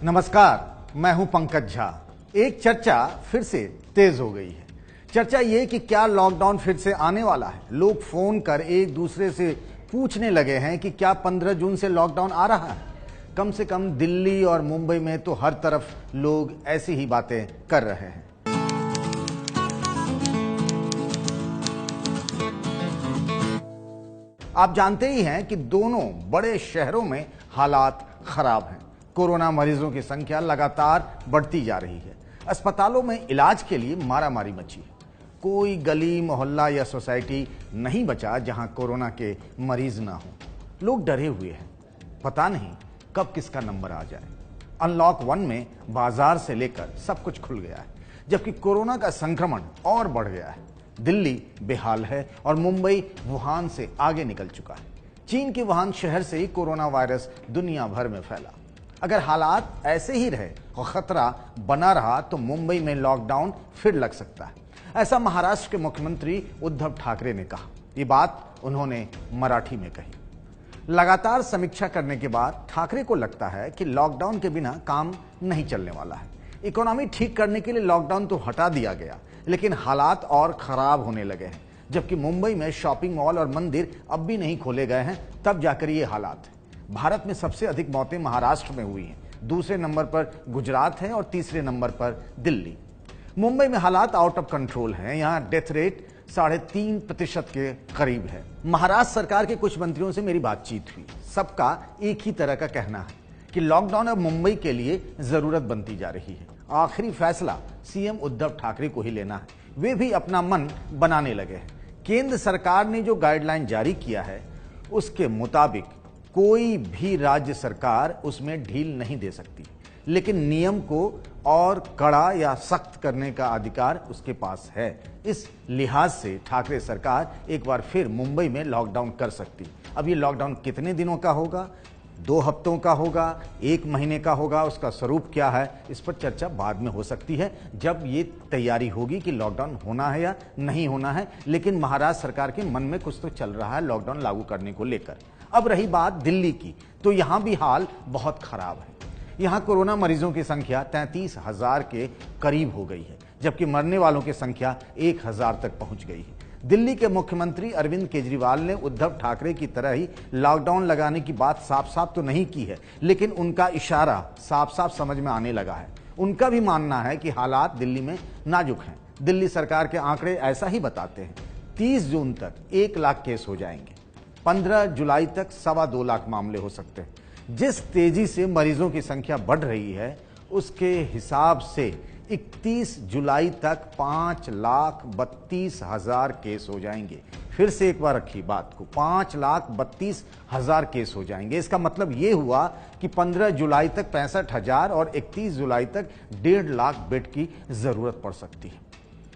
नमस्कार, मैं हूं पंकज झा। एक चर्चा फिर से तेज हो गई है। चर्चा ये कि क्या लॉकडाउन फिर से आने वाला है। लोग फोन कर एक दूसरे से पूछने लगे हैं कि क्या 15 जून से लॉकडाउन आ रहा है। कम से कम दिल्ली और मुंबई में तो हर तरफ लोग ऐसी ही बातें कर रहे हैं। आप जानते ही हैं कि दोनों बड़े शहरों में हालात खराब हैं। कोरोना मरीजों की संख्या लगातार बढ़ती जा रही है। अस्पतालों में इलाज के लिए मारामारी मची है। कोई गली मोहल्ला या सोसाइटी नहीं बचा जहां कोरोना के मरीज ना हो। लोग डरे हुए हैं, पता नहीं कब किसका नंबर आ जाए। अनलॉक 1 में बाजार से लेकर सब कुछ खुल गया है, जबकि कोरोना का संक्रमण और बढ़ गया है। दिल्ली बेहाल है और मुंबई वुहान से आगे निकल चुका है। चीन के वुहान शहर से ही कोरोना वायरस दुनिया भर में फैला। अगर हालात ऐसे ही रहे और खतरा बना रहा तो मुंबई में लॉकडाउन फिर लग सकता है। ऐसा महाराष्ट्र के मुख्यमंत्री उद्धव ठाकरे ने कहा। ये बात उन्होंने मराठी में कही। लगातार समीक्षा करने के बाद ठाकरे को लगता है कि लॉकडाउन के बिना काम नहीं चलने वाला है। इकोनॉमी ठीक करने के लिए लॉकडाउन तो हटा दिया गया, लेकिन हालात और खराब होने लगे हैं। जबकि मुंबई में शॉपिंग मॉल और मंदिर अब भी नहीं खोले गए हैं, तब जाकर ये हालात है। भारत में सबसे अधिक मौतें महाराष्ट्र में हुई हैं, दूसरे नंबर पर गुजरात है और तीसरे नंबर पर दिल्ली। मुंबई में हालात आउट ऑफ कंट्रोल हैं। यहाँ डेथ रेट 3.5% के करीब है। महाराष्ट्र सरकार के कुछ मंत्रियों से मेरी बातचीत हुई। सबका एक ही तरह का कहना है कि लॉकडाउन अब मुंबई के लिए जरूरत बनती जा रही है। आखिरी फैसला सीएम उद्धव ठाकरे को ही लेना है। वे भी अपना मन बनाने लगे हैं। केंद्र सरकार ने जो गाइडलाइन जारी किया है उसके मुताबिक कोई भी राज्य सरकार उसमें ढील नहीं दे सकती, लेकिन नियम को और कड़ा या सख्त करने का अधिकार उसके पास है। इस लिहाज से ठाकरे सरकार एक बार फिर मुंबई में लॉकडाउन कर सकती। अब ये लॉकडाउन कितने दिनों का होगा, 2 हफ्तों का होगा, 1 महीने का होगा, उसका स्वरूप क्या है, इस पर चर्चा बाद में हो सकती है, जब ये तैयारी होगी कि लॉकडाउन होना है या नहीं होना है। लेकिन महाराष्ट्र सरकार के मन में कुछ तो चल रहा है लॉकडाउन लागू करने को लेकर। अब रही बात दिल्ली की, तो यहां भी हाल बहुत खराब है। यहां कोरोना मरीजों की संख्या 33,000 के करीब हो गई है, जबकि मरने वालों की संख्या 1,000 तक पहुंच गई है। दिल्ली के मुख्यमंत्री अरविंद केजरीवाल ने उद्धव ठाकरे की तरह ही लॉकडाउन लगाने की बात साफ साफ तो नहीं की है, लेकिन उनका इशारा साफ साफ समझ में आने लगा है। उनका भी मानना है कि हालात दिल्ली में नाजुक हैं। दिल्ली सरकार के आंकड़े ऐसा ही बताते हैं। 30 जून तक 1 लाख केस हो जाएंगे। 15 जुलाई तक 2.25 लाख मामले हो सकते हैं। जिस तेजी से मरीजों की संख्या बढ़ रही है उसके हिसाब से 31 जुलाई तक 5,32,000 केस हो जाएंगे। फिर से एक बार रखिए बात को, 5,32,000 केस हो जाएंगे। इसका मतलब ये हुआ कि 15 जुलाई तक 65,000 और 31 जुलाई तक 1.5 लाख बेड की जरूरत पड़ सकती है।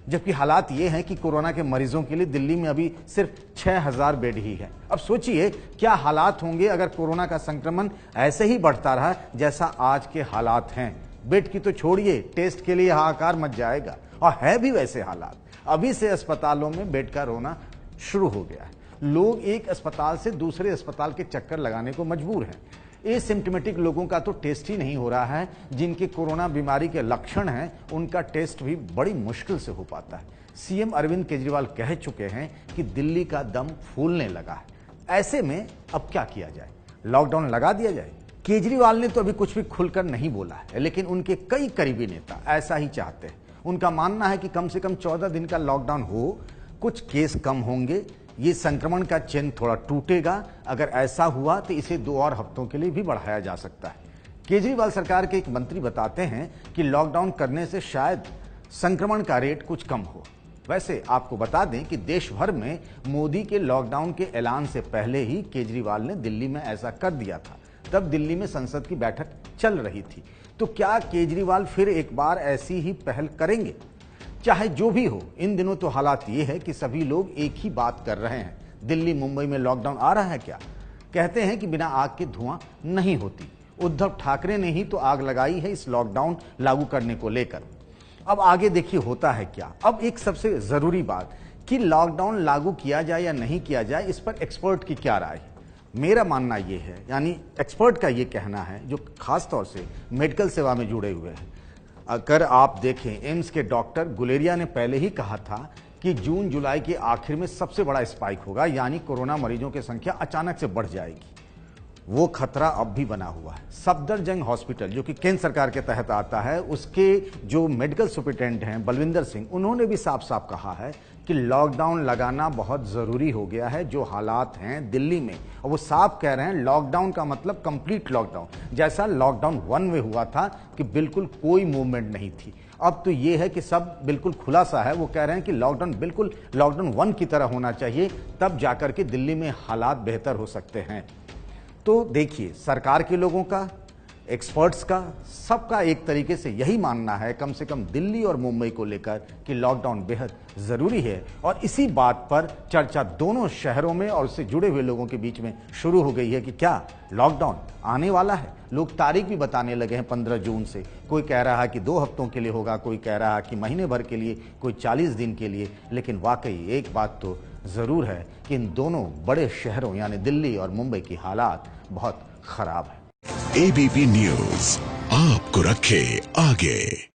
जबकि हालात ये हैं कि कोरोना के मरीजों के लिए दिल्ली में अभी सिर्फ 6,000 बेड ही है। अब सोचिए क्या हालात होंगे अगर कोरोना का संक्रमण ऐसे ही बढ़ता रहा जैसा आज के हालात हैं। बेड की तो छोड़िए, टेस्ट के लिए हाहाकार मच जाएगा। और है भी वैसे हालात। अभी से अस्पतालों में बेड का रोना शुरू हो गया है। लोग एक अस्पताल से दूसरे अस्पताल के चक्कर लगाने को मजबूर हैं। एसिम्प्टोमेटिक लोगों का तो टेस्ट ही नहीं हो रहा है। जिनके कोरोना बीमारी के लक्षण हैं उनका टेस्ट भी बड़ी मुश्किल से हो पाता है। सीएम अरविंद केजरीवाल कह चुके हैं कि दिल्ली का दम फूलने लगा है। ऐसे में अब क्या किया जाए, लॉकडाउन लगा दिया जाए? केजरीवाल ने तो अभी कुछ भी खुलकर नहीं बोला है, लेकिन उनके कई करीबी नेता ऐसा ही चाहते हैं। उनका मानना है कि कम से कम 14 दिन का लॉकडाउन हो, कुछ केस कम होंगे, ये संक्रमण का चेन थोड़ा टूटेगा। अगर ऐसा हुआ तो इसे 2 और हफ्तों के लिए भी बढ़ाया जा सकता है। केजरीवाल सरकार के एक मंत्री बताते हैं कि लॉकडाउन करने से शायद संक्रमण का रेट कुछ कम हो। वैसे आपको बता दें कि देश भर में मोदी के लॉकडाउन के ऐलान से पहले ही केजरीवाल ने दिल्ली में ऐसा कर दिया था। तब दिल्ली में संसद की बैठक चल रही थी। तो क्या केजरीवाल फिर एक बार ऐसी ही पहल करेंगे? चाहे जो भी हो, इन दिनों तो हालात ये है कि सभी लोग एक ही बात कर रहे हैं। दिल्ली मुंबई में लॉकडाउन आ रहा है क्या? कहते हैं कि बिना आग के धुआं नहीं होती। उद्धव ठाकरे ने ही तो आग लगाई है इस लॉकडाउन लागू करने को लेकर। अब आगे देखिए होता है क्या। अब एक सबसे जरूरी बात कि लॉकडाउन लागू किया जाए या नहीं किया जाए, इस पर एक्सपर्ट की क्या राय है। मेरा मानना ये है, यानी एक्सपर्ट का ये कहना है, जो खास तौर से मेडिकल सेवा में जुड़े हुए हैं। अगर आप देखें, एम्स के डॉक्टर गुलेरिया ने पहले ही कहा था कि जून जुलाई के आखिर में सबसे बड़ा स्पाइक होगा, यानी कोरोना मरीजों की संख्या अचानक से बढ़ जाएगी। वो खतरा अब भी बना हुआ है। सफदरजंग हॉस्पिटल, जो कि केंद्र सरकार के तहत आता है, उसके जो मेडिकल सुपरिटेंडेंट हैं बलविंदर सिंह, उन्होंने भी साफ साफ कहा है कि लॉकडाउन लगाना बहुत ज़रूरी हो गया है जो हालात हैं दिल्ली में। और वो साफ कह रहे हैं लॉकडाउन का मतलब कंप्लीट लॉकडाउन, जैसा लॉकडाउन 1 में हुआ था कि बिल्कुल कोई मूवमेंट नहीं थी। अब तो ये है कि सब बिल्कुल खुला सा है। वो कह रहे हैं कि लॉकडाउन बिल्कुल लॉकडाउन 1 की तरह होना चाहिए, तब जाकर के दिल्ली में हालात बेहतर हो सकते हैं। तो देखिए, सरकार के लोगों का, एक्सपर्ट्स का, सबका एक तरीके से यही मानना है, कम से कम दिल्ली और मुंबई को लेकर, कि लॉकडाउन बेहद ज़रूरी है। और इसी बात पर चर्चा दोनों शहरों में और उससे जुड़े हुए लोगों के बीच में शुरू हो गई है कि क्या लॉकडाउन आने वाला है। लोग तारीख भी बताने लगे हैं 15 जून से। कोई कह रहा है कि 2 हफ्तों के लिए होगा, कोई कह रहा है कि महीने भर के लिए, कोई 40 दिन के लिए। लेकिन वाकई एक बात तो ज़रूर है कि इन दोनों बड़े शहरों यानी दिल्ली और मुंबई की हालात बहुत ख़राब है। एबीपी न्यूज़ आपको रखे आगे।